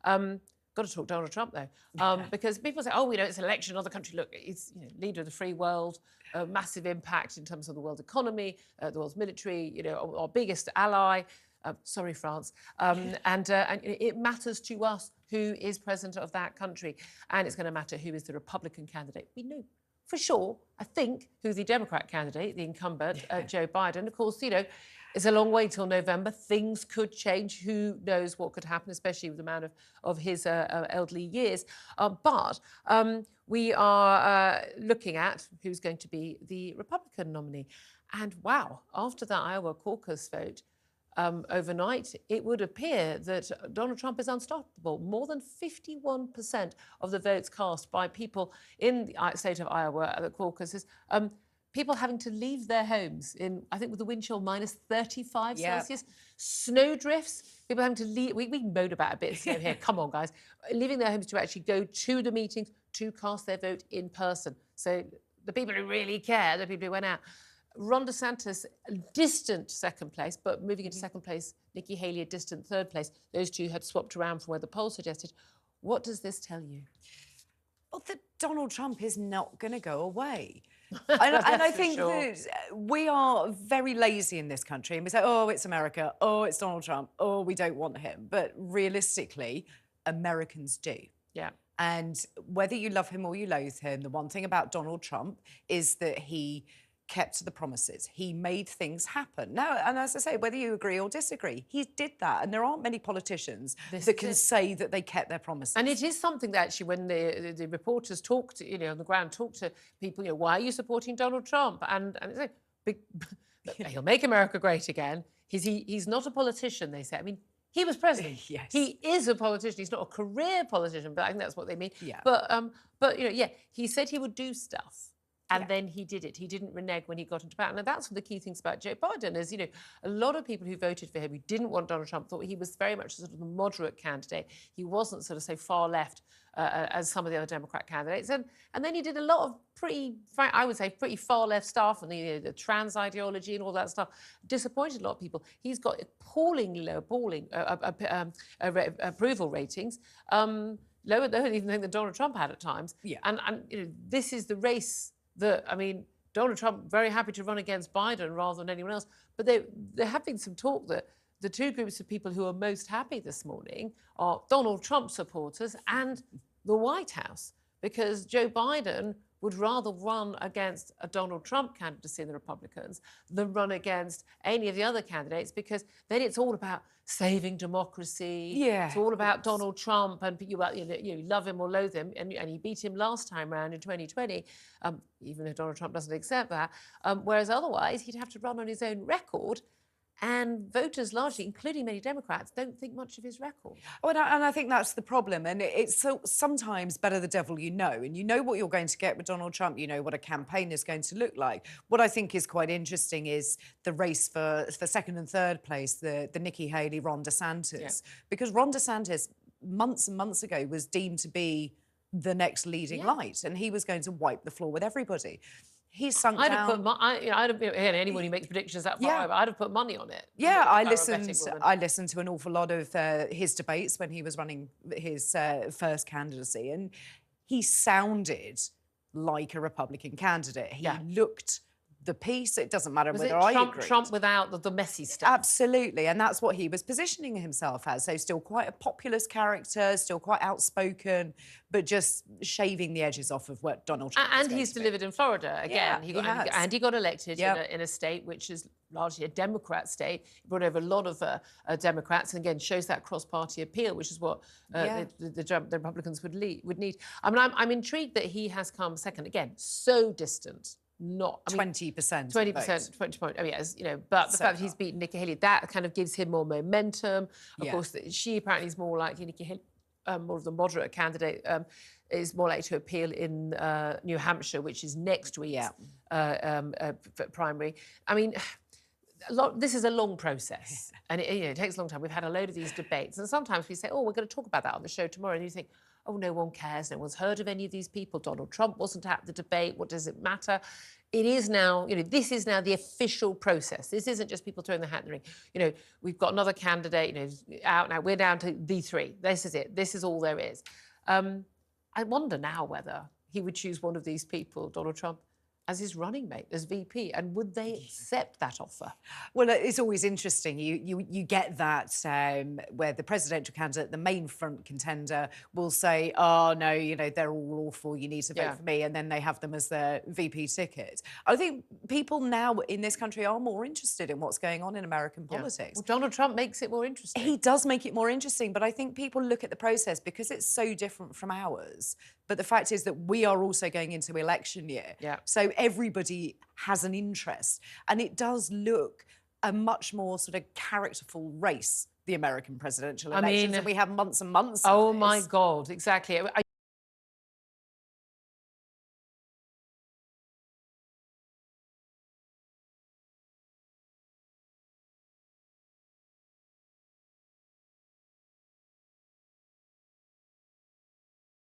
Got to talk Donald Trump, though, because people say, oh, it's an election, another country. Look, he's leader of the free world, massive impact in terms of the world economy, the world's military, our biggest ally. Sorry, France. And it matters to us who is president of that country. And it's going to matter who is the Republican candidate. We know for sure, I think, who the Democrat candidate, the incumbent, Joe Biden. Of course, it's a long way till November. Things could change. Who knows what could happen, especially with the man of his elderly years. But we are looking at who's going to be the Republican nominee. And wow, after that Iowa caucus vote, overnight, it would appear that Donald Trump is unstoppable. More than 51% of the votes cast by people in the state of Iowa at the caucuses, people having to leave their homes in, I think, with the wind chill minus 35 Celsius, snow drifts, people having to leave. We moan about a bit of snow here. Come on, guys. Leaving their homes to actually go to the meetings to cast their vote in person. So the people who really care, the people who went out. Ron DeSantis, a distant second place, but moving into second place, Nikki Haley, a distant third place. Those two had swapped around from where the poll suggested. What does this tell you? Well, that Donald Trump is not going to go away. and I think that we are very lazy in this country, and we say, oh, it's America, oh, it's Donald Trump, oh, we don't want him. But realistically, Americans do. Yeah. And whether you love him or you loathe him, the one thing about Donald Trump is that he kept to the promises. He made things happen. Now, and as I say, whether you agree or disagree, he did that. And there aren't many politicians that can say that they kept their promises. And it is something that actually, when the reporters talk to, on the ground, talk to people, why are you supporting Donald Trump? And it's like, he'll make America great again. He's not a politician, they say. I mean, he was president. Yes. He is a politician. He's not a career politician, but I think that's what they mean. Yeah. But he said he would do stuff. And then he did it. He didn't renege when he got into power. And that's one of the key things about Joe Biden is, a lot of people who voted for him, who didn't want Donald Trump, thought he was very much sort of a moderate candidate. He wasn't sort of so far left as some of the other Democrat candidates. And then he did a lot of pretty far left stuff, and the trans ideology and all that stuff. Disappointed a lot of people. He's got appallingly low approval ratings. Lower than even that Donald Trump had at times. Yeah. And this is the race that, Donald Trump very happy to run against Biden rather than anyone else. But there have been some talk that the two groups of people who are most happy this morning are Donald Trump supporters and the White House, because Joe Biden would rather run against a Donald Trump candidacy in the Republicans than run against any of the other candidates, because then it's all about saving democracy. Yeah. It's all about Donald Trump, and you love him or loathe him, and he beat him last time around in 2020, even though Donald Trump doesn't accept that. Whereas otherwise, he'd have to run on his own record. And voters largely, including many Democrats, don't think much of his record. Oh, and I think that's the problem. And it's so sometimes better the devil you know. And you know what you're going to get with Donald Trump. You know what a campaign is going to look like. What I think is quite interesting is the race for second and third place, the Nikki Haley, Ron DeSantis. Yeah. Because Ron DeSantis, months and months ago, was deemed to be the next leading light. And he was going to wipe the floor with everybody. He's sunk down. Anyone who makes predictions that far over, I'd have put money on it. Yeah, I listened to an awful lot of his debates when he was running his first candidacy, and he sounded like a Republican candidate. He looked the piece. It doesn't matter whether I agree. Trump without the messy stuff. Absolutely, and that's what he was positioning himself as. So still quite a populist character, still quite outspoken, but just shaving the edges off of what Donald Trump is. And he's delivered in Florida again. Yeah, he got elected in a state which is largely a Democrat state. He brought over a lot of Democrats, and again shows that cross-party appeal, which is what the Republicans would need. I'm intrigued that he has come second again, so distant. 20%. 20%, 20 point. Oh, yes, but the fact that he's beaten Nikki Haley, that kind of gives him more momentum. Of course, she apparently is more likely, Nikki Haley, more of the moderate candidate, is more likely to appeal in New Hampshire, which is next week's primary. This is a long process, and it takes a long time. We've had a load of these debates, and sometimes we say, oh, we're going to talk about that on the show tomorrow, and you think, oh, no one cares, no one's heard of any of these people. Donald Trump wasn't at the debate, what does it matter? it is now, this is now the official process. This isn't just people throwing their hat in the ring. We've got another candidate, out now. We're down to the three. This is it. This is all there is. I wonder now whether he would choose one of these people, Donald Trump, as his running mate, as VP, and would they accept that offer? Well, it's always interesting. You get that where the presidential candidate, the main front contender, will say, "Oh no, they're all awful. You need to vote for me," and then they have them as their VP ticket. I think people now in this country are more interested in what's going on in American politics. Well, Donald Trump makes it more interesting. He does make it more interesting, but I think people look at the process because it's so different from ours. But the fact is that we are also going into election year. Yeah. So everybody has an interest. And it does look a much more sort of characterful race, the American presidential elections. And we have months and months of Oh, this. my God, exactly.